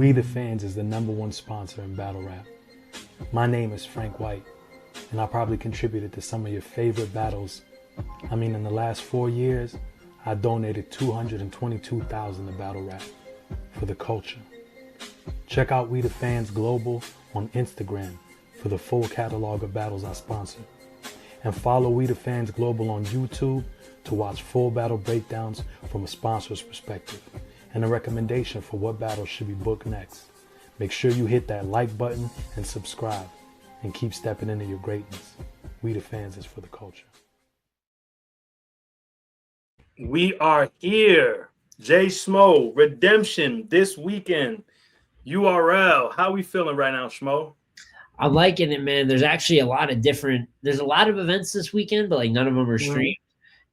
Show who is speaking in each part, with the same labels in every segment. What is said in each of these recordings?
Speaker 1: We the Fans is the #1 sponsor in battle rap. My name is Frank White, and I probably contributed to some of your favorite battles. I mean, in the last 4 years, I donated $222,000 to battle rap for the culture. Check out We the Fans Global on Instagram for the full catalog of battles I sponsor. And follow We the Fans Global on YouTube to watch full battle breakdowns from a sponsor's perspective and a recommendation for what battles should be booked next. Make sure you hit that like button and subscribe, and keep stepping into your greatness. We the Fans is for the culture.
Speaker 2: We are here. JSmo Redemption this weekend. URL. How we feeling right now, Schmo?
Speaker 3: I'm liking it, man. There's actually a lot of events this weekend, but like none of them are streamed.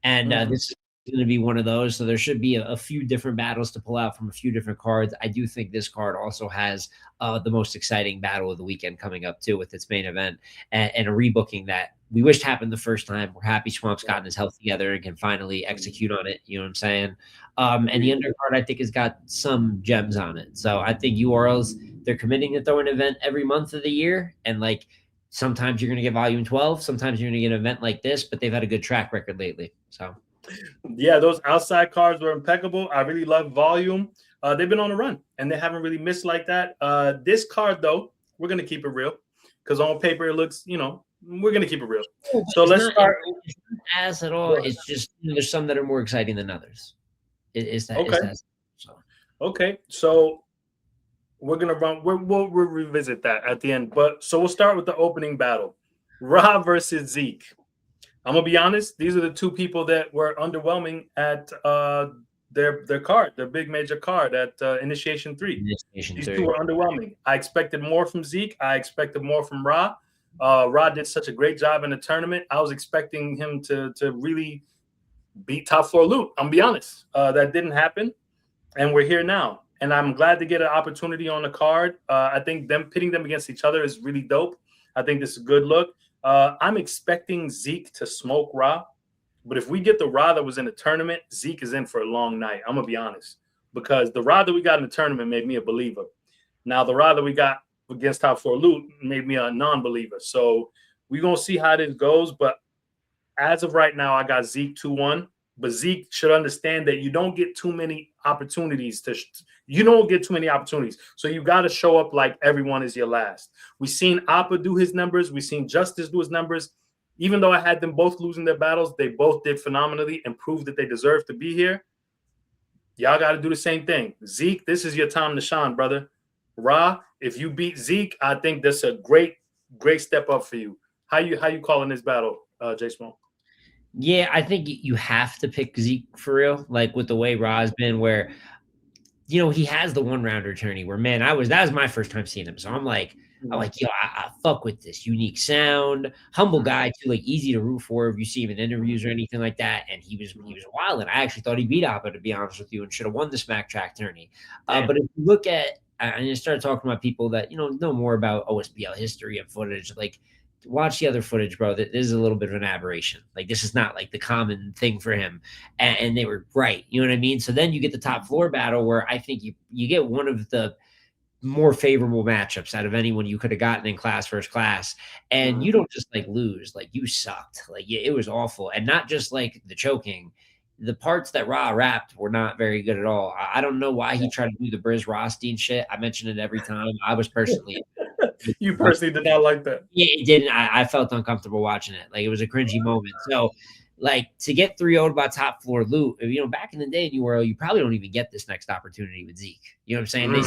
Speaker 3: And this is going to be one of those. So there should be a few different battles to pull out from a few different cards. I do think this card also has the most exciting battle of the weekend coming up too, with its main event and a rebooking that we wished happened the first time. We're happy Swamp's gotten his health together and can finally execute on it. You know what I'm saying? And the undercard, I think, has got some gems on it. So I think URLs, they're committing to throw an event every month of the year. And like, sometimes you're going to get volume 12. Sometimes you're going to get an event like this, but they've had a good track record lately. So
Speaker 2: yeah, those outside cards were impeccable. I really love volume. They've been on a run and they haven't really missed like that. This card, though, we're going to keep it real because on paper it looks, we're going to keep it real. So let's start.
Speaker 3: It's not ass at all. It's just there's some that are more exciting than others. Is that
Speaker 2: okay? Okay, so we're gonna run. We'll revisit that at the end. But so we'll start with the opening battle: Ra versus Zeke. I'm gonna be honest; these are the two people that were underwhelming at their card, their big major card at Initiation 3. These two were underwhelming. I expected more from Zeke. I expected more from Ra. Ra did such a great job in the tournament. I was expecting him to really beat top floor Loot. I'm gonna be honest. That didn't happen, and we're here now. And I'm glad to get an opportunity on the card. I think pitting them against each other is really dope. I think this is a good look. I'm expecting Zeke to smoke Ra, but if we get the Ra that was in the tournament, Zeke is in for a long night. I'm gonna be honest, because the Ra that we got in the tournament made me a believer. Now the Ra that we got against top floor Loot made me a non-believer. So we're gonna see how this goes. But as of right now, I got Zeke 2-1. But Zeke should understand that you don't get too many opportunities So you got to show up like everyone is your last. We've seen Appa do his numbers. We've seen Justice do his numbers. Even though I had them both losing their battles, they both did phenomenally and proved that they deserve to be here. Y'all got to do the same thing. Zeke, this is your time to shine, brother. Ra, if you beat Zeke, I think that's a great step up for you. How you calling this battle, JSmo?
Speaker 3: Yeah, I think you have to pick Zeke for real, like with the way Ra's been, where he has the 1-rounder tourney where, man, that was my first time seeing him. So I'm like, I fuck with this unique sound, humble guy too, like easy to root for if you see him in interviews or anything like that. And he was wild, and I actually thought he beat Appa, to be honest with you, and should have won the Smack Track tourney. But if you look at, and you start talking about people that know more about OSBL history and footage, like, watch the other footage, bro. This is a little bit of an aberration. Like, this is not like the common thing for him. And they were right. You know what I mean? So then you get the top floor battle where I think you get one of the more favorable matchups out of anyone you could have gotten in class versus class. And you don't just like lose, like you sucked. Like it was awful. And not just like the choking. The parts that Ra rapped were not very good at all. I don't know why he tried to do the Briz Rothstein shit. I mention it every time. I was personally
Speaker 2: You personally did not like that?
Speaker 3: Yeah, it didn't. I felt uncomfortable watching it. Like, it was a cringy moment. So, like, to get 3-0'd by top floor Loot, back in the day in URL, you probably don't even get this next opportunity with Zeke. You know what I'm saying? They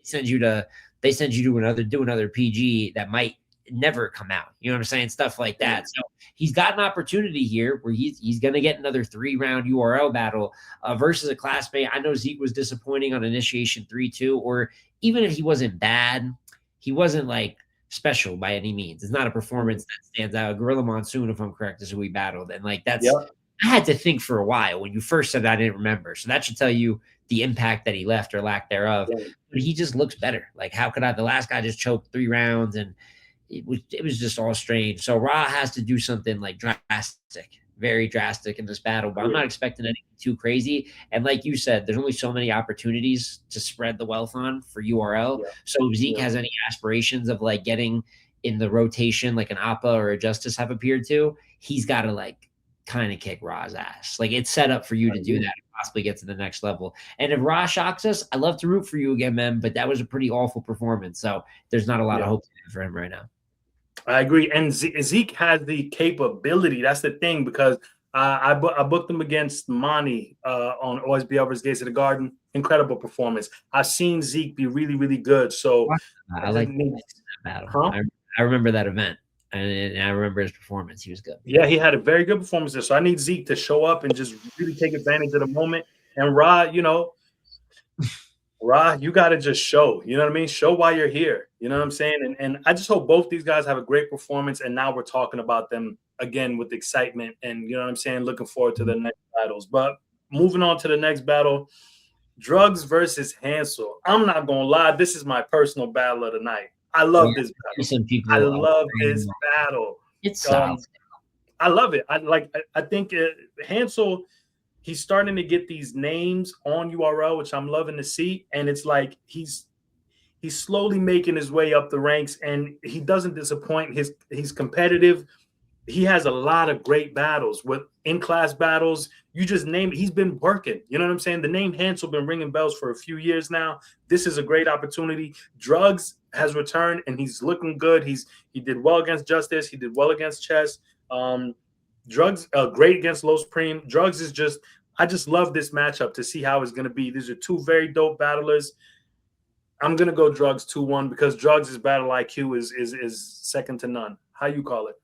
Speaker 3: send you to do another PG that might never come out. You know what I'm saying? Stuff like that. So he's got an opportunity here where he's going to get another 3-round URL battle versus a classmate. I know Zeke was disappointing on Initiation 3 too, or even if he wasn't bad, he wasn't like special by any means. It's not a performance that stands out. Gorilla Monsoon, if I'm correct, is who we battled. And like, that's, I had to think for a while. When you first said that, I didn't remember. So that should tell you the impact that he left or lack thereof. Yeah. But he just looks better. Like, how could the last guy just choked 3 rounds and it was just all strange. So Ra has to do something like drastic very drastic in this battle, but I'm not expecting anything too crazy. And like you said, there's only so many opportunities to spread the wealth on for URL. So if Zeke has any aspirations of like getting in the rotation, like an Appa or a Justice have appeared to, he's got to like kind of kick Ra's ass. Like it's set up for you to do that and possibly get to the next level. And if Ra shocks us, I love to root for you again, man, but that was a pretty awful performance. So there's not a lot of hope for him right now.
Speaker 2: I agree. And Zeke has the capability. That's the thing, because I booked him against Monty on OSBL versus Gates of the Garden. Incredible performance. I've seen Zeke be really, really good. So
Speaker 3: I like that battle. Huh? I remember that event, and I remember his performance. He was good.
Speaker 2: Yeah, he had a very good performance there. So I need Zeke to show up and just really take advantage of the moment. And Ra, you know, Ra, you got to just show, you know what I mean? Show why you're here. You know what I'm saying? And I just hope both these guys have a great performance. And now we're talking about them again with excitement. And you know what I'm saying? Looking forward to the next battles. But moving on to the next battle, Drugs versus Hansel. I'm not going to lie. This is my personal battle of the night. I love this battle. I love this battle.
Speaker 3: It's solid.
Speaker 2: I love it. I think Hansel, he's starting to get these names on URL, which I'm loving to see. And it's like he's slowly making his way up the ranks, and he doesn't disappoint. He's competitive. He has a lot of great battles with in-class battles. You just name it. He's been working. You know what I'm saying? The name Hansel been ringing bells for a few years now. This is a great opportunity. Drugs has returned, and he's looking good. He did well against Justice. He did well against Chess. Drugs great against Low Supreme. Drugs is just, I just love this matchup to see how it's going to be. These are two very dope battlers. I'm going to go Drugs 2-1 because Drugs' battle IQ is second to none. How you call it?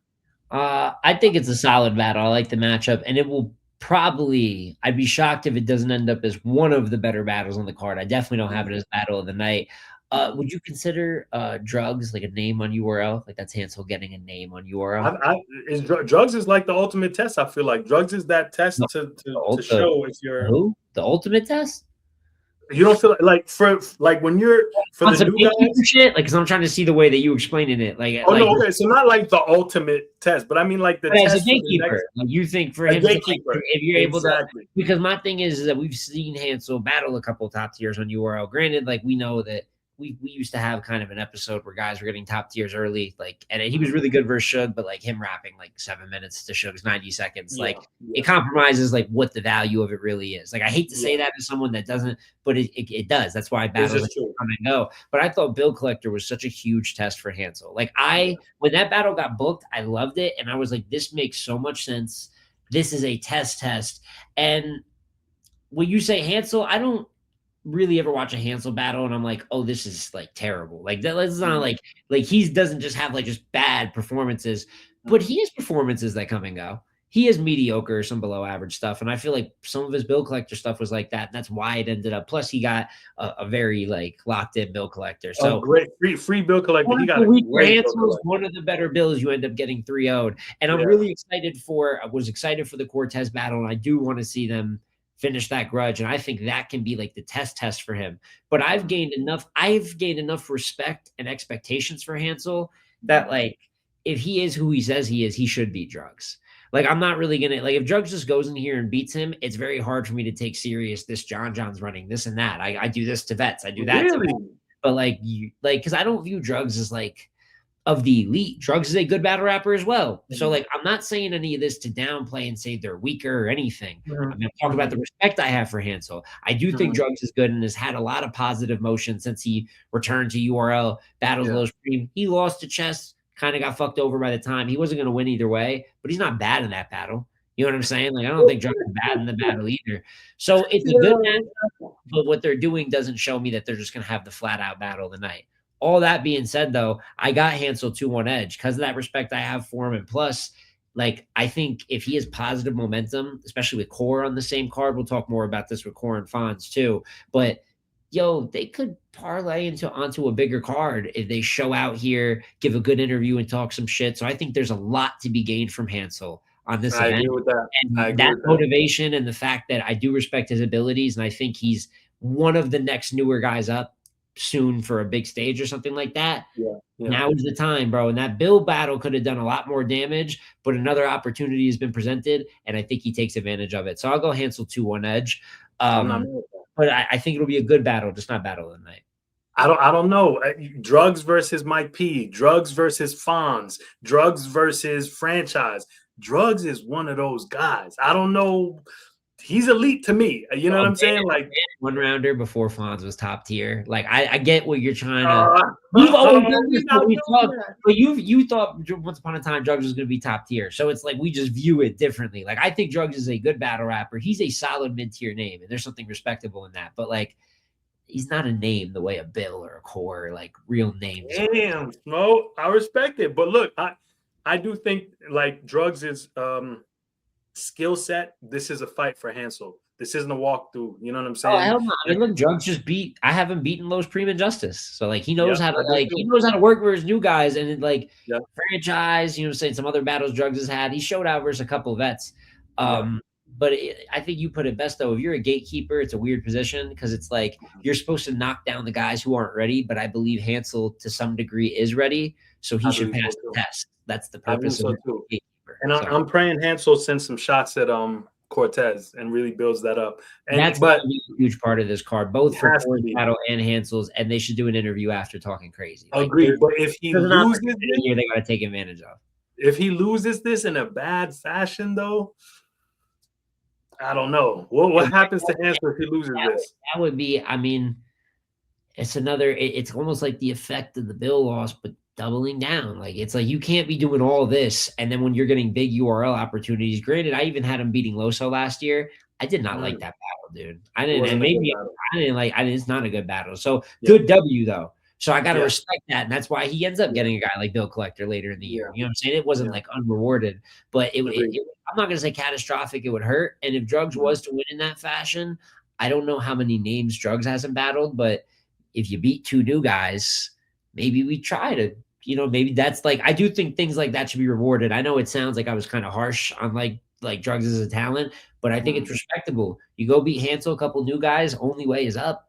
Speaker 3: I think it's a solid battle. I like the matchup, and it will probably, I'd be shocked if it doesn't end up as one of the better battles on the card. I definitely don't have it as battle of the night. Would you consider Drugs like a name on URL? Like that's Hansel getting a name on URL?
Speaker 2: Drugs is like the ultimate test. I feel like Drugs is that test to show if you're
Speaker 3: the ultimate test.
Speaker 2: You don't feel like when you're for the new guys
Speaker 3: shit, like because I'm trying to see the way that you explaining it. Like,
Speaker 2: no, okay, so not like the ultimate test, but I mean like the test
Speaker 3: as a gatekeeper. Like you think for him, if you're able to, because my thing is that we've seen Hansel battle a couple top tiers on URL. Granted, like we know that we used to have kind of an episode where guys were getting top tiers early, like, and he was really good versus Suge, but like him rapping like 7 minutes to Suge's 90 seconds, it compromises like what the value of it really is. Like I hate to say that to someone that doesn't, but it does. That's why battles like come and go. But I thought Bill Collector was such a huge test for Hansel. Like when that battle got booked, I loved it, and I was like, this makes so much sense. This is a test. And when you say Hansel, I don't really ever watch a Hansel battle and I'm like, oh, this is like terrible. Like that's not like he doesn't just have like just bad performances, but he has performances that come and go. He has mediocre, some below average stuff, and I feel like some of his Bill Collector stuff was like that. And that's why it ended up. Plus, he got a very like locked in Bill Collector. So
Speaker 2: great free Bill Collector. He got
Speaker 3: Hansel's one of the better bills. You end up getting 3-0'd, and I'm really excited for. I was excited for the Cortez battle, and I do want to see them finish that grudge, and I think that can be like the test for him. But I've gained enough respect and expectations for Hansel that like if he is who he says he is, he should beat Drugs. Like I'm not really gonna like if Drugs just goes in here and beats him, it's very hard for me to take serious this John's running this and that. I do this to vets, I do that to vets. But like because I don't view Drugs as like of the elite. Drugs is a good battle rapper as well. So like I'm not saying any of this to downplay and say they're weaker or anything. I'm going to talk about the respect I have for Hansel. I do think Drugs is good and has had a lot of positive motion since he returned to URL, battles Low Supreme. He lost to Chess, kind of got fucked over by the time. He wasn't going to win either way, but he's not bad in that battle. You know what I'm saying? Like I don't think Drugs is bad in the battle either. So it's a good match, but what they're doing doesn't show me that they're just going to have the flat out battle of the night. All that being said, though, I got Hansel 2-1 edge because of that respect I have for him. And plus, like, I think if he has positive momentum, especially with Core on the same card, we'll talk more about this with Core and Fonz too. But, they could parlay onto a bigger card if they show out here, give a good interview and talk some shit. So I think there's a lot to be gained from Hansel on this event.
Speaker 2: I agree with that.
Speaker 3: And that motivation and the fact that I do respect his abilities, and I think he's one of the next newer guys up. soon for a big stage or something like that,
Speaker 2: Yeah.
Speaker 3: now is the time, bro. And that Bill battle could have done a lot more damage, but another opportunity has been presented, and I think he takes advantage of it. So I'll go Hansel 2-1 edge.
Speaker 2: I'm not mad at that.
Speaker 3: But I think it'll be a good battle, just not battle of the night.
Speaker 2: I don't know. Drugs versus Mike P. Drugs versus Fonz. Drugs versus Franchise. Drugs is one of those guys. I don't know. He's elite to me. You know what I'm saying? Like
Speaker 3: one rounder before Fonz was top tier. Like I get what you're trying to. But you thought once upon a time Drugs was going to be top tier. So it's like we just view it differently. Like I think Drugs is a good battle rapper. He's a solid mid tier name, and there's something respectable in that. But like, he's not a name the way a Bill or a Core, like real names.
Speaker 2: Damn, no, I respect it. But look, I do think like Drugs is skill set. This is a fight for Hansel. This isn't a walkthrough. You know what I'm saying?
Speaker 3: Oh, hell no. I mean, look, Drugs just beat. I haven't beaten Los Prima Justice, so like he knows how to he knows how to work with his new guys, and like Franchise. You know, saying some other battles Drugs has had. He showed out versus a couple of vets. But I think you put it best, though. If you're a gatekeeper, it's a weird position because it's like you're supposed to knock down the guys who aren't ready. But I believe Hansel, to some degree, is ready, so he should pass the test. That's the purpose of the gatekeeper.
Speaker 2: And I'm praying Hansel sends some shots at Cortez and really builds that up. And
Speaker 3: that's a huge part of this card, both for Core's battle and Hansel's. And they should do an interview after talking crazy.
Speaker 2: Agreed. But if he loses this,
Speaker 3: they got to take advantage of.
Speaker 2: If he loses this in a bad fashion, though. I don't know. What happens to Hansel if he loses this?
Speaker 3: That would be, I mean, it's almost like the effect of the Bill loss, but doubling down. Like, it's like you can't be doing all this. And then when you're getting big URL opportunities, granted, I even had him beating Loso last year. I did not like that battle, dude. I didn't, and maybe I didn't like, it's not a good battle. So good W, though. So I got to respect that. And that's why he ends up getting a guy like Bill Collector later in the year. You know what I'm saying? It wasn't like unrewarded, but I'm not going to say catastrophic. It would hurt. And if Drugs was to win in that fashion, I don't know how many names Drugs hasn't battled, but if you beat two new guys, maybe we try to, maybe that's like, I do think things like that should be rewarded. I know it sounds like I was kind of harsh on like Drugs as a talent, but I think it's respectable. You go beat Hansel, a couple new guys, only way is up.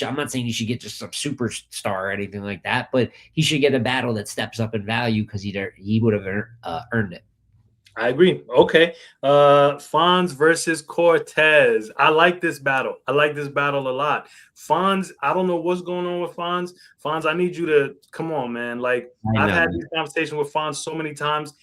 Speaker 3: I'm not saying he should get just some superstar or anything like that, but he should get a battle that steps up in value because he would have earned it.
Speaker 2: I agree. Okay. Fonz versus Cortez. I like this battle. I like this battle a lot. Fonz, I don't know what's going on with Fonz. Fonz, I need you to come on, man. Like I've had these conversations with Fonz so many times.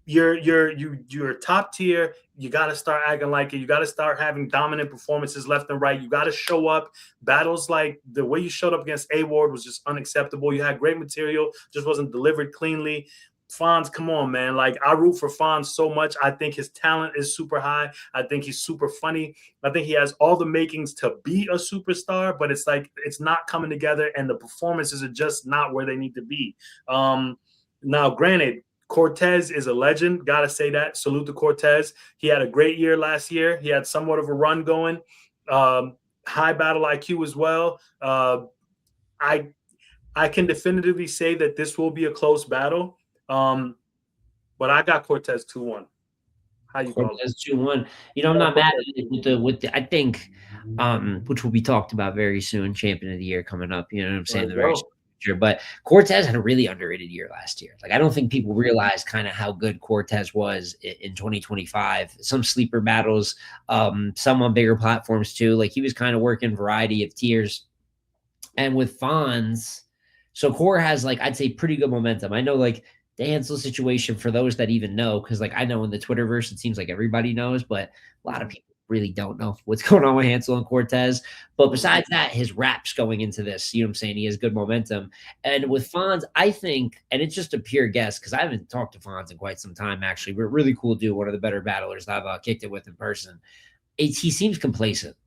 Speaker 2: You're top tier. You got to start acting like it. You got to start having dominant performances left and right. You got to show up. Battles like the way you showed up against A-Ward was just unacceptable. You had great material, just wasn't delivered cleanly. Fonz, come on, man. Like, I root for Fonz so much. I think his talent is super high. I think he's super funny. I think he has all the makings to be a superstar, but it's like it's not coming together, and the performances are just not where they need to be. Now, granted, Cortez is a legend. Got to say that. Salute to Cortez. He had a great year last year. He had somewhat of a run going. High battle IQ as well. I can definitively say that this will be a close battle. But I got Cortez 2-1. How you going?
Speaker 3: Cortez 2-1. I'm not mad at it with the I think, which will be talked about very soon. Champion of the year coming up. You know what I'm saying? The very future. But Cortez had a really underrated year last year. Like, I don't think people realize kind of how good Cortez was in 2025. Some sleeper battles, some on bigger platforms too. Like, he was kind of working variety of tiers. And with Fonz, so Core has, like, I'd say pretty good momentum. I know, like, the Hansel situation, for those that even know, because, like, I know in the Twitterverse, it seems like everybody knows, but a lot of people really don't know what's going on with Hansel and Cortez. But besides that, his rap's going into this, you know what I'm saying? He has good momentum. And with Fonz, I think, and it's just a pure guess, because I haven't talked to Fonz in quite some time, actually. We're really cool dude, one of the better battlers I've kicked it with in person. He seems complacent.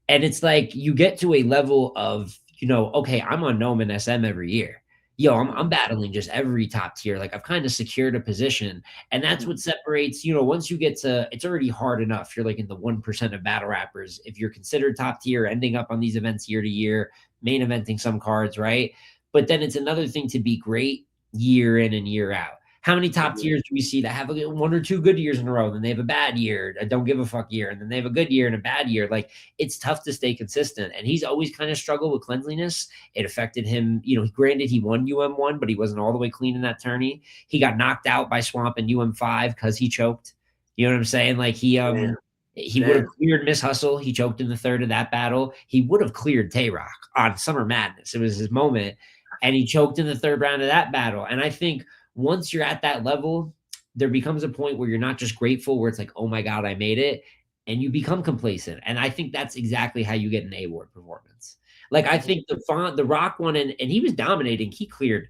Speaker 3: And it's like you get to a level of, okay, I'm on Gnome and SM every year. I'm battling just every top tier. Like, I've kind of secured a position, and that's what separates, once you get to, it's already hard enough. You're like in the 1% of battle rappers. If you're considered top tier, ending up on these events year to year, main eventing some cards, right? But then it's another thing to be great year in and year out. How many top tiers do we see that have one or two good years in a row, then they have a bad year, a don't give a fuck year, and then they have a good year and a bad year? Like, it's tough to stay consistent, and he's always kind of struggled with cleanliness. It affected him. Granted, he won UM1, but he wasn't all the way clean in that tourney. He got knocked out by Swamp in UM5 because he choked. You know what I'm saying? Like, he would have cleared Miss Hustle. He choked in the third of that battle. He would have cleared Tay-Rock on Summer Madness. It was his moment, and he choked in the third round of that battle. And I think once you're at that level, there becomes a point where you're not just grateful, where it's like, oh my God, I made it, and you become complacent. And I think that's exactly how you get an A-Ward performance. Like, I think the Rock one, and he was dominating. He cleared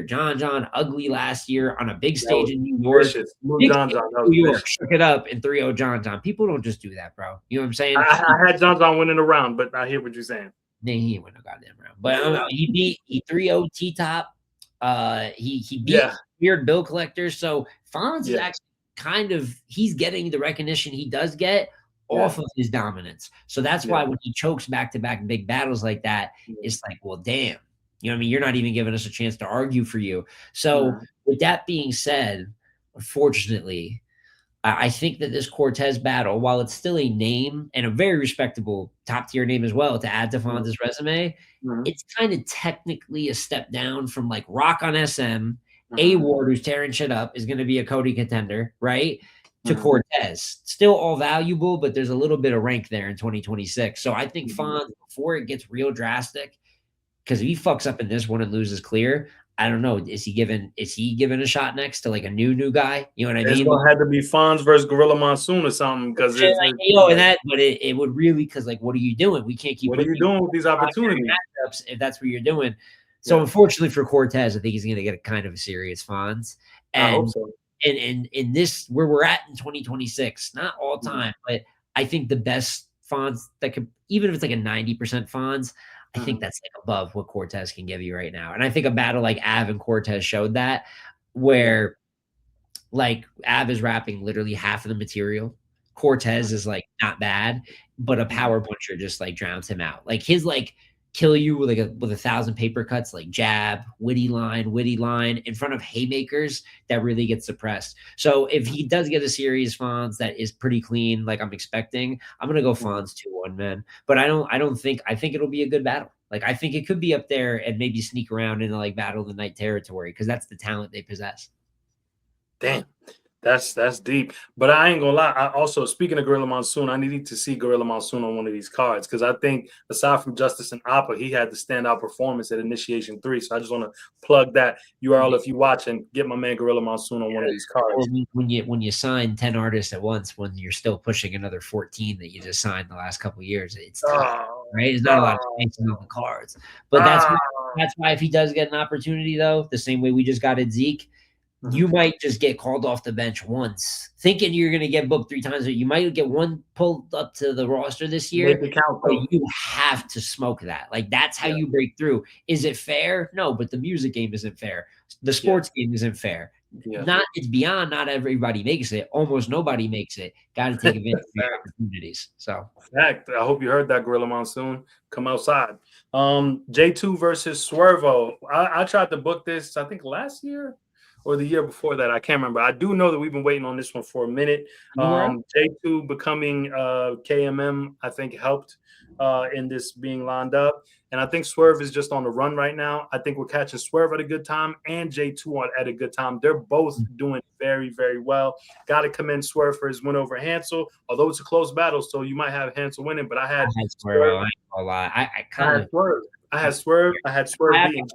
Speaker 3: John ugly last year on a big stage in New York.
Speaker 2: John,
Speaker 3: New York shook it up in 3-0 John. People don't just do that, bro. You know what I'm saying?
Speaker 2: I had John winning a round, but I hear what you're saying.
Speaker 3: He ain't win a goddamn round. But he 3-0 T-Top. He beat weird bill collectors. So Fonz is actually he's getting the recognition he does get off of his dominance. So that's why when he chokes back-to-back big battles like that, it's like, well, damn. You know what I mean? You're not even giving us a chance to argue for you. So with that being said, unfortunately, I think that this Cortez battle, while it's still a name and a very respectable top-tier name as well to add to Fonz's resume, it's kind of technically a step down from like Rock on SM, A-Ward, who's tearing shit up, is going to be a Cody contender, right? To Cortez. Still all valuable, but there's a little bit of rank there in 2026. So I think Fonz, before it gets real drastic, because if he fucks up in this one and loses clear, I don't know. Is he given a shot next to like a new guy? You know what I mean?
Speaker 2: It's gonna have to be Fonz versus Gorilla Monsoon or something, because
Speaker 3: it would really, because like, what are you doing? We can't keep.
Speaker 2: What are you doing with these opportunities?
Speaker 3: Matchups if that's what you're doing. So unfortunately for Cortez, I think he's going to get a kind of a serious Fonz. And,
Speaker 2: I hope so.
Speaker 3: And in this, where we're at in 2026, not all time, but I think the best Fonz that could, even if it's like a 90% Fonz, I think that's like above what Cortez can give you right now. And I think a battle like Av and Cortez showed that, where like Av is rapping literally half of the material. Cortez is like not bad, but a power puncher just like drowns him out. Like his like kill you with 1,000 paper cuts, like jab, witty line in front of haymakers that really get suppressed. So if he does get a serious Fonz that is pretty clean, like I'm expecting, I'm gonna go Fonz 2-1, man. But I think it'll be a good battle. Like I think it could be up there and maybe sneak around into like battle of the night territory, because that's the talent they possess.
Speaker 2: Damn. That's deep. But I ain't gonna lie. I also, speaking of Gorilla Monsoon, I needed to see Gorilla Monsoon on one of these cards, because I think aside from Justice and Appa, he had the standout performance at Initiation 3. So I just want to plug that URL if you watch, and get my man Gorilla Monsoon on one of these cards.
Speaker 3: When you sign 10 artists at once, when you're still pushing another 14 that you just signed the last couple of years, it's tough, right? There's not a lot of space on the cards. But that's why if he does get an opportunity, though, the same way we just got at Zeke, you might just get called off the bench once, thinking you're going to get booked 3 times. But you might get one pulled up to the roster this year. But you have to smoke that. Like, that's how you break through. Is it fair? No, but the music game isn't fair. The sports game isn't fair. It's beyond not everybody makes it. Almost nobody makes it. Got to take advantage of the opportunities. So,
Speaker 2: fact. I hope you heard that, Gorilla Monsoon. Come outside. J2 versus Swervo. I tried to book this, I think, last year or the year before that. I can't remember. I do know that we've been waiting on this one for a minute. J2 becoming KMM, I think, helped in this being lined up. And I think Swerve is just on the run right now. I think we're catching Swerve at a good time and J2 at a good time. They're both doing very, very well. Got to commend Swerve for his win over Hansel, although it's a close battle, so you might have Hansel winning. But I had Swerve. I had Swerve beating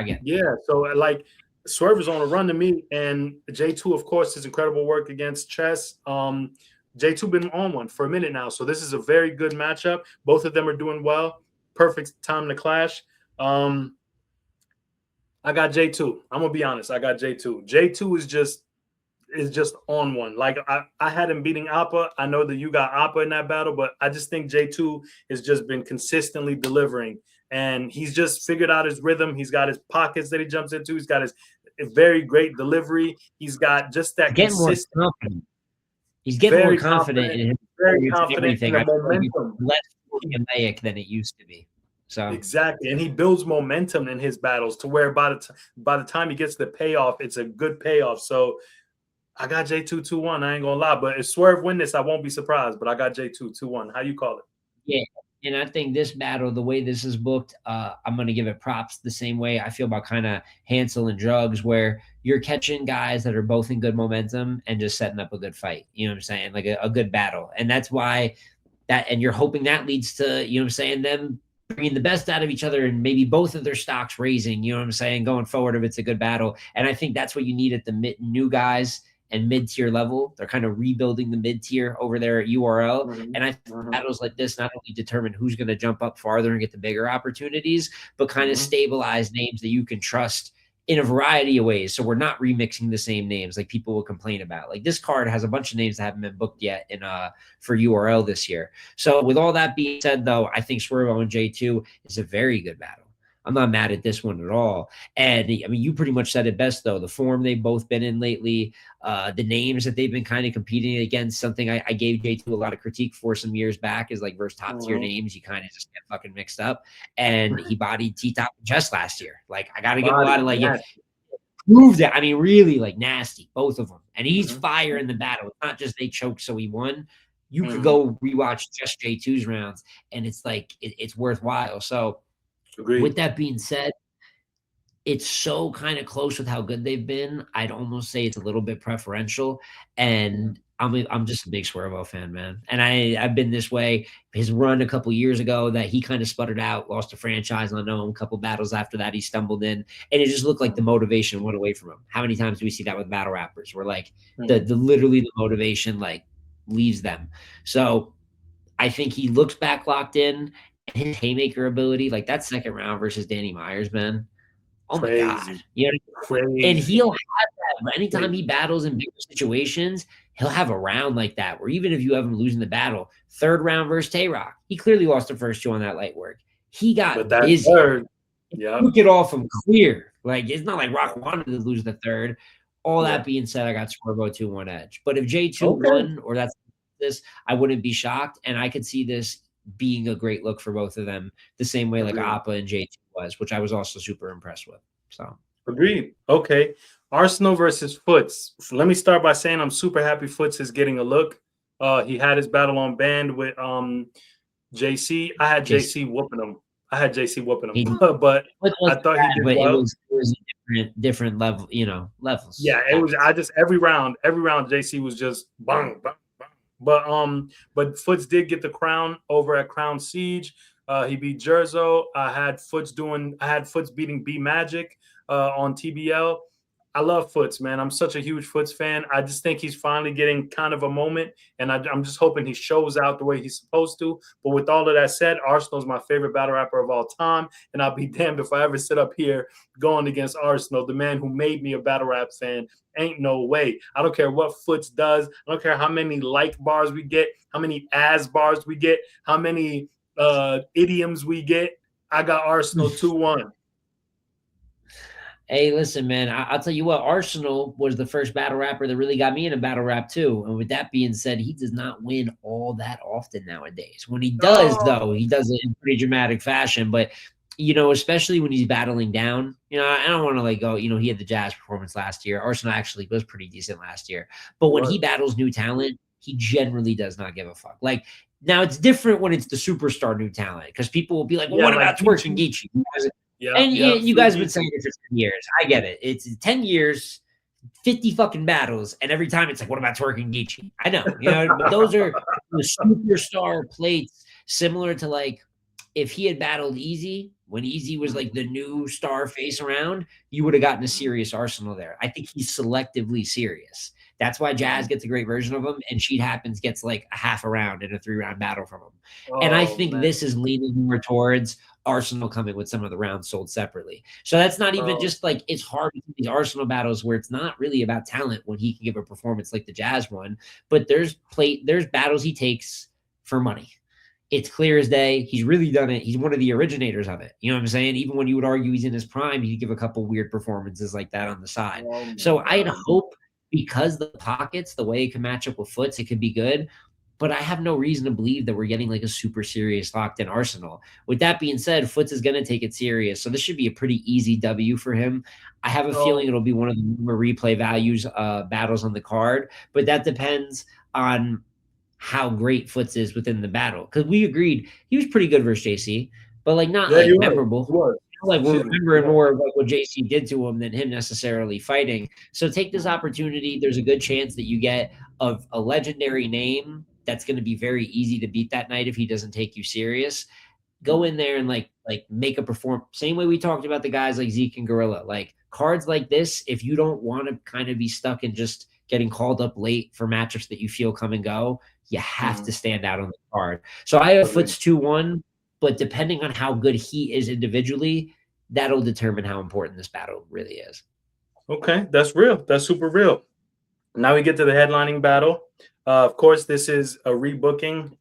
Speaker 2: JSmoReviews. So like, Swerve is on a run to me, and J2, of course, his incredible work against Chess. J2 been on one for a minute now, so this is a very good matchup. Both of them are doing well. Perfect time to clash. I got J2. I'm gonna be honest. I got J2. J2 is just on one. Like I had him beating Appa. I know that you got Appa in that battle, but I just think J2 has just been consistently delivering. And he's just figured out his rhythm. He's got his pockets that he jumps into. He's got his very great delivery. He's got just that consistent.
Speaker 3: More confident. He's getting more confident in his
Speaker 2: very confident
Speaker 3: everything.
Speaker 2: in the momentum.
Speaker 3: Less formulaic than it used to be. So
Speaker 2: exactly, and he builds momentum in his battles to where by the time he gets the payoff, it's a good payoff. So I got J2 2-1. I ain't gonna lie, but if Swerve win this, I won't be surprised. But I got J2 2-1. How you call it?
Speaker 3: yeah, and I think this battle, the way this is booked, I'm gonna give it props the same way I feel about kind of Hansel and Drugs, where you're catching guys that are both in good momentum and just setting up a good fight. You know what I'm saying? Like a good battle, and that's why that, and you're hoping that leads to, you know what I'm saying, them bringing the best out of each other and maybe both of their stocks raising. You know what I'm saying? Going forward, if it's a good battle, and I think that's what you need at the new guys and mid-tier level. They're kind of rebuilding the mid-tier over there at URL. And I think battles like this not only determine who's going to jump up farther and get the bigger opportunities, but kind of stabilize names that you can trust in a variety of ways. So we're not remixing the same names like people will complain about. Like this card has a bunch of names that haven't been booked yet in for URL this year. So with all that being said, though, I think Swervo and J2 is a very good battle. I'm not mad at this one at all. And I mean, you pretty much said it best, though. The form they've both been in lately, the names that they've been kind of competing against, something I gave J2 a lot of critique for some years back is like versus top tier names, you kind of just get fucking mixed up. And he bodied T-Top and Chess last year. Like, I got to give a lot of like, proved it. I mean, really like nasty, both of them. And he's fire in the battle. It's not just they choked, so he won. You could go rewatch just J2's rounds, and it's like, it's worthwhile. So,
Speaker 2: Agreed.
Speaker 3: with that being said, it's so kind of close with how good they've been. I'd almost say it's a little bit preferential. And I'm just a big Swervo fan, man. And I've been this way. His run a couple years ago that he kind of sputtered out, lost a franchise unknown. A couple battles after that, he stumbled in, and it just looked like the motivation went away from him. How many times do we see that with battle rappers? Where like the literally the motivation like leaves them. So I think he looks back locked in. His haymaker ability, like that second round versus Danny Myers, man. Oh my God. You know, and he'll have that anytime he battles in bigger situations, he'll have a round like that where even if you have him losing the battle, third round versus Tay-Rock, he clearly lost the first two on that light work. He got busy. Took it off him clear. Like it's not like Rock wanted to lose the third. All that being said, I got Swervo 2-1 edge. But if J2 won or that's this, I wouldn't be shocked. And I could see this being a great look for both of them, the same way like Appa and J2 was, which I was also super impressed with. So
Speaker 2: agreed. Okay. Arsenal versus Foots. Let me start by saying I'm super happy Foots is getting a look. He had his battle on band with JC. I had JC whooping him. But I thought he did well.
Speaker 3: It was a different level, you know, levels.
Speaker 2: Yeah, it was. I just every round JC was just bang, bang. But Foots did get the crown over at Crown Siege. He beat Jerzo. I had Foots beating B Magic on TBL. I love Foots, man. I'm such a huge Foots fan. I just think he's finally getting kind of a moment, and I'm just hoping he shows out the way he's supposed to. But with all of that said, Arsenal's my favorite battle rapper of all time, and I'll be damned if I ever sit up here going against Arsenal, the man who made me a battle rap fan. Ain't no way. I don't care what Foots does. I don't care how many like bars we get, how many as bars we get, how many idioms we get. I got Arsenal 2-1.
Speaker 3: Hey, listen, man, I'll tell you what, Arsenal was the first battle rapper that really got me in a battle rap too. And with that being said, he does not win all that often nowadays. When he does, though, he does it in pretty dramatic fashion. But, you know, especially when he's battling down, you know, I don't want to like go, you know, he had the Jazz performance last year. Arsenal actually was pretty decent last year. But when he battles new talent, he generally does not give a fuck. Like, now it's different when it's the superstar new talent because people will be like, well, what about Twerk and Geechee? You guys have been saying it for 10 years. I get it. It's 10 years, 50 fucking battles, and every time it's like, what about Twerk and Geechee? I know. You know, but those are the superstar plates, similar to like if he had battled Easy, when Easy was like the new star face around, you would have gotten a serious Arsenal there. I think he's selectively serious. That's why Jazz gets a great version of him, and Cheat Happens gets like a half a round in a 3-round battle from him. And I think this is leaning more towards Arsenal coming with some of the rounds sold separately. So that's not even just like, it's hard to these Arsenal battles where it's not really about talent when he can give a performance like the Jazz one, but there's battles he takes for money. It's clear as day. He's really done it. He's one of the originators of it. You know what I'm saying? Even when you would argue he's in his prime, he'd give a couple weird performances like that on the side. So I'd hope, because the pockets, the way it can match up with Foots, it could be good. but I have no reason to believe that we're getting like a super serious locked in Arsenal. With that being said, Foots is going to take it serious. So this should be a pretty easy W for him. I have a feeling it'll be one of the more replay values battles on the card, but that depends on how great Foots is within the battle. Because we agreed he was pretty good versus JC, but like not like memorable. Like we're remembering more of like what JC did to him than him necessarily fighting. So take this opportunity. There's a good chance that you get a legendary name that's going to be very easy to beat that night if he doesn't take you serious. Go in there and like make a perform. Same way we talked about the guys like Zeke and Gorilla. Like cards like this, if you don't want to kind of be stuck in just getting called up late for matchups that you feel come and go, you have to stand out on the card. So I have Foots 2-1. But depending on how good he is individually, that'll determine how important this battle really is.
Speaker 2: Okay, that's real. That's super real. Now we get to the headlining battle. Of course, this is a rebooking,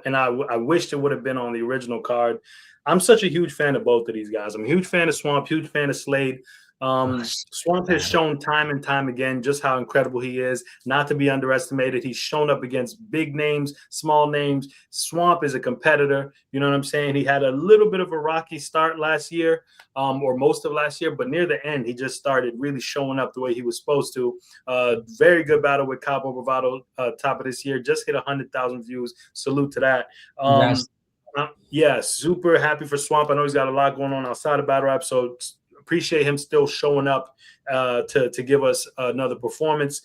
Speaker 2: and I wished it would have been on the original card. I'm such a huge fan of both of these guys. I'm a huge fan of Swamp, huge fan of Slade. Swamp has shown time and time again just how incredible he is, not to be underestimated. He's shown up against big names, small names. Swamp is a competitor. You know what I'm saying? He had a little bit of a rocky start last year, or most of last year, but near the end, he just started really showing up the way he was supposed to. Very good battle with Cabo Bravado top of this year. Just hit 100,000 views. Salute to that. Yeah, super happy for Swamp. I know he's got a lot going on outside of battle rap, so appreciate him still showing up to give us another performance.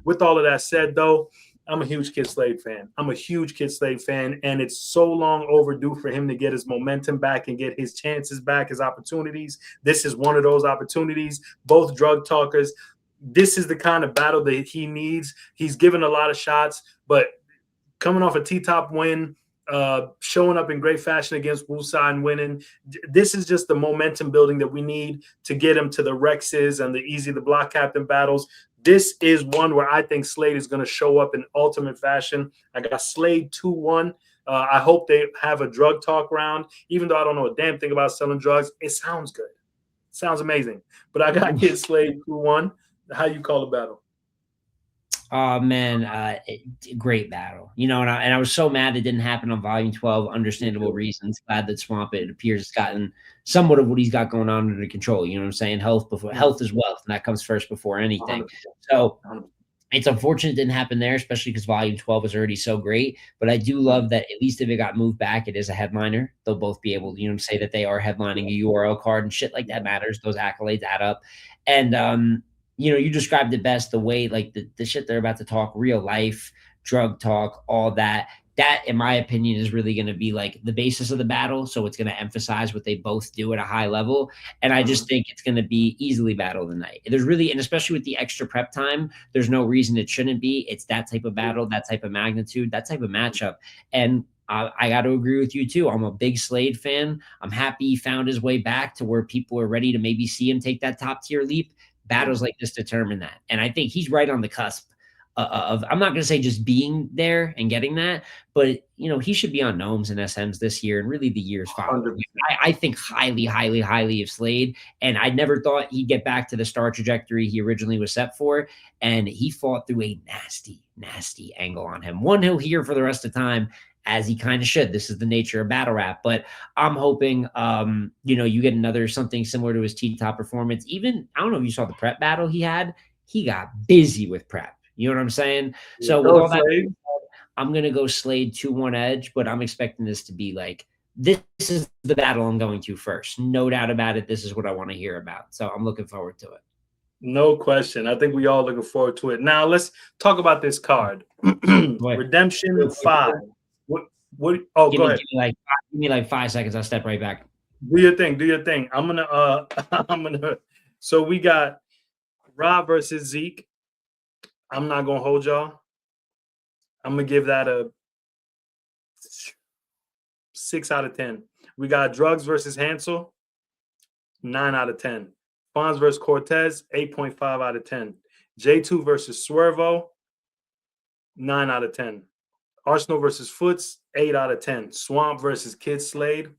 Speaker 2: With all of that said, though, I'm a huge Kid Slade fan. And it's so long overdue for him to get his momentum back and get his chances back, his opportunities. This is one of those opportunities. Both drug talkers. This is the kind of battle that he needs. He's given a lot of shots, but coming off a T-top win, showing up in great fashion against Wusa and winning. This is just the momentum building that we need to get him to the Rexes and the Easy the Block Captain battles. This is one where I think Slade is going to show up in ultimate fashion. I got Slade 2-1. I hope they have a drug talk round. Even though I don't know a damn thing about selling drugs, it sounds good. It sounds amazing. But I got Kid Slade 2-1. How you call the battle?
Speaker 3: Oh man, great battle. You know, and I was so mad it didn't happen on Volume 12. Understandable reasons. Glad that Swamp, it appears, has gotten somewhat of what he's got going on under control. You know what I'm saying? Health is wealth, and that comes first before anything. So it's unfortunate it didn't happen there, especially because Volume 12 was already so great. But I do love that at least if it got moved back, it is a headliner. They'll both be able to, you know, say that they are headlining a URL card and shit like that matters. Those accolades add up. And you know, you described it best, the way, like the shit they're about to talk, real life, drug talk, all that. That, in my opinion, is really going to be like the basis of the battle. So it's going to emphasize what they both do at a high level. And I just think it's going to be easily battle of the night. There's really, and especially with the extra prep time, there's no reason it shouldn't be. It's that type of battle, that type of magnitude, that type of matchup. And I got to agree with you too. I'm a big Slade fan. I'm happy he found his way back to where people are ready to maybe see him take that top tier leap. Battles like this determine that. And I think he's right on the cusp of, I'm not going to say just being there and getting that, but, you know, he should be on Gnomes and SMs this year and really the years following. I think highly, highly, highly of Slade. And I never thought he'd get back to the star trajectory he originally was set for. And he fought through a nasty, nasty angle on him. One he'll hear for the rest of the time, as he kind of should. This is the nature of battle rap. But I'm hoping, you know, you get another something similar to his T-top performance. Even, I don't know if you saw the prep battle he had. He got busy with prep. You know what I'm saying? So with all that, I'm going to go Slade 2-1 edge, but I'm expecting this to be like, this is the battle I'm going to first. No doubt about it. This is what I want to hear about. So I'm looking forward to it.
Speaker 2: No question. I think we all looking forward to it. Now let's talk about this card. Redemption 5. What? Oh, go ahead.
Speaker 3: Give me like 5 seconds. I'll step right back.
Speaker 2: Do your thing. I'm gonna. So we got Rob versus Zeke. I'm not gonna hold y'all. I'm gonna give that a 6 out of 10. We got Drugs versus Hansel. 9 out of 10. Fonz versus Cortez. 8.5 out of 10. J2 versus Swervo. 9 out of 10. Arsenal versus Foots, 8 out of 10. Swamp versus Kid Slade,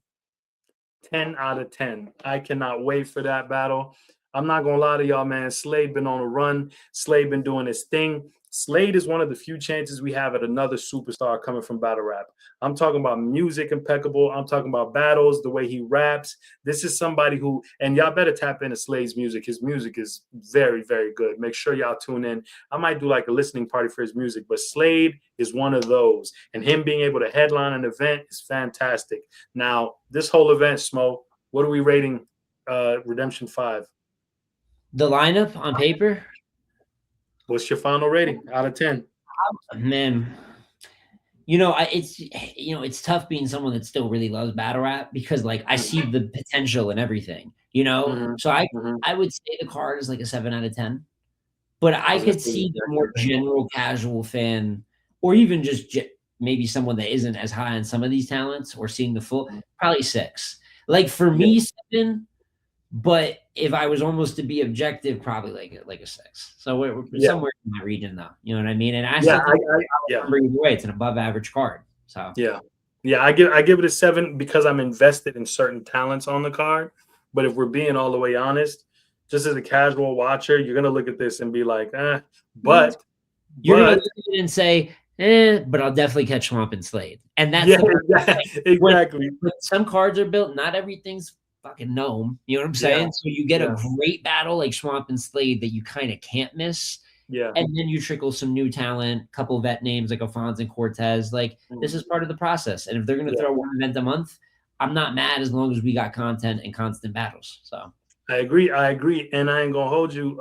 Speaker 2: 10 out of 10. I cannot wait for that battle. I'm not gonna lie to y'all, man. Slade been on a run. Slade been doing his thing. Slade is one of the few chances we have at another superstar coming from battle rap. I'm talking about music impeccable. I'm talking about battles, the way he raps. This is somebody who, and y'all better tap into Slade's music. His music is very, very good. Make sure y'all tune in. I might do like a listening party for his music, but Slade is one of those. And him being able to headline an event is fantastic. Now, this whole event, Smo, what are we rating Redemption 5?
Speaker 3: The lineup on paper?
Speaker 2: What's your final rating out of 10?
Speaker 3: Man, it's tough being someone that still really loves battle rap because like I see the potential in everything, So I would say the card is like a 7 out of 10. But I could see the more general casual fan, or even just maybe someone that isn't as high on some of these talents or seeing the full, probably 6. Like for me, 7. But if I was almost to be objective, probably like a 6. So we're somewhere in that region, though. You know what I mean? And I still think either way, it's an above average card. So
Speaker 2: I give it a 7 because I'm invested in certain talents on the card. But if we're being all the way honest, just as a casual watcher, you're gonna look at this and be like, but
Speaker 3: you're gonna look at it and say, but I'll definitely catch Swamp and Slade. And that's
Speaker 2: exactly.
Speaker 3: When some cards are built, not everything's fucking gnome. You know what I'm saying? So you get a great battle like Swamp and Slade that you kind of can't miss.
Speaker 2: Yeah.
Speaker 3: And then you trickle some new talent, couple vet names like Alphonse and Cortez. Like this is part of the process. And if they're gonna throw one event a month, I'm not mad as long as we got content and constant battles. So
Speaker 2: I agree. And I ain't gonna hold you.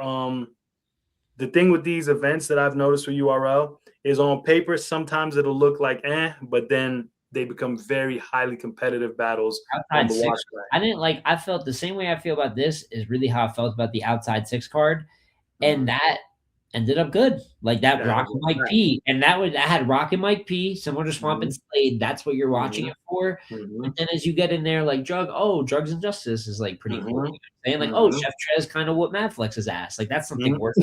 Speaker 2: The thing with these events that I've noticed with URL is on paper, sometimes it'll look like but then they become very highly competitive battles. On the watch
Speaker 3: I felt the same way I feel about this is really how I felt about the outside 6 card. And that ended up good. Like that Rock and Mike P. And that had Rock and Mike P, similar to Swamp and Slade. That's what you're watching it for. And then as you get in there, like Drugs and Justice is like pretty cool. And like, Chef Trez kind of whooped Madflex's ass. Like that's something worth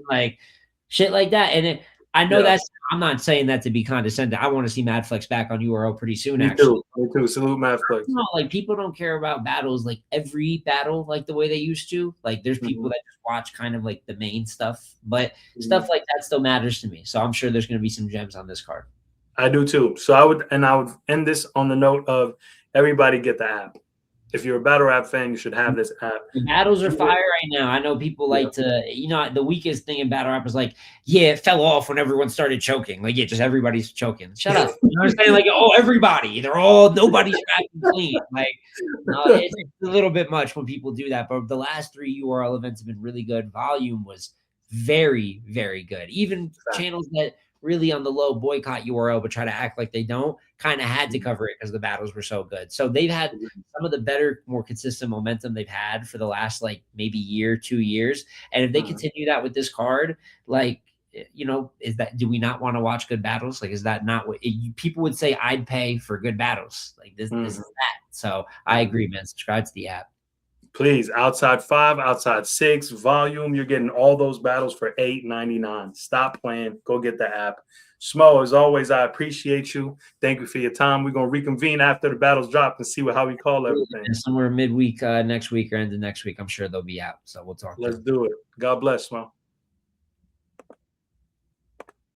Speaker 3: like shit like that. And I know I'm not saying that to be condescending. I want to see Madflex back on URL pretty soon.
Speaker 2: Me too. Salute Madflex.
Speaker 3: Like people don't care about battles, like every battle, like the way they used to. Like there's people that just watch kind of like the main stuff, but stuff like that still matters to me. So I'm sure there's going to be some gems on this card.
Speaker 2: I do too. So I would end this on the note of everybody get the app. If you're a battle rap fan, you should have this app.
Speaker 3: The battles are fire right now. I know people like to, the weakest thing in battle rap is like, it fell off when everyone started choking. Like, just everybody's choking. Shut up. You know what I'm saying? Like, everybody. Nobody's rapping clean. Like, it's a little bit much when people do that. But the last 3 URL events have been really good. Volume was very, very good. Even channels that really on the low boycott URL but try to act like they don't, kind of had to cover it because the battles were so good. So they've had some of the better, more consistent momentum they've had for the last like maybe year, 2 years. And if they continue that with this card, like, do we not want to watch good battles? Like, is that not what people would say? I'd pay for good battles. Like this is that. So I agree, man. Subscribe to the app.
Speaker 2: Please, outside 5, outside 6, volume. You're getting all those battles for $8.99. Stop playing. Go get the app. Smo, as always, I appreciate you. Thank you for your time. We're going to reconvene after the battles drop and see how we call everything.
Speaker 3: And somewhere midweek next week or end of next week, I'm sure they'll be out. So we'll talk.
Speaker 2: Let's do it. God bless, Smo.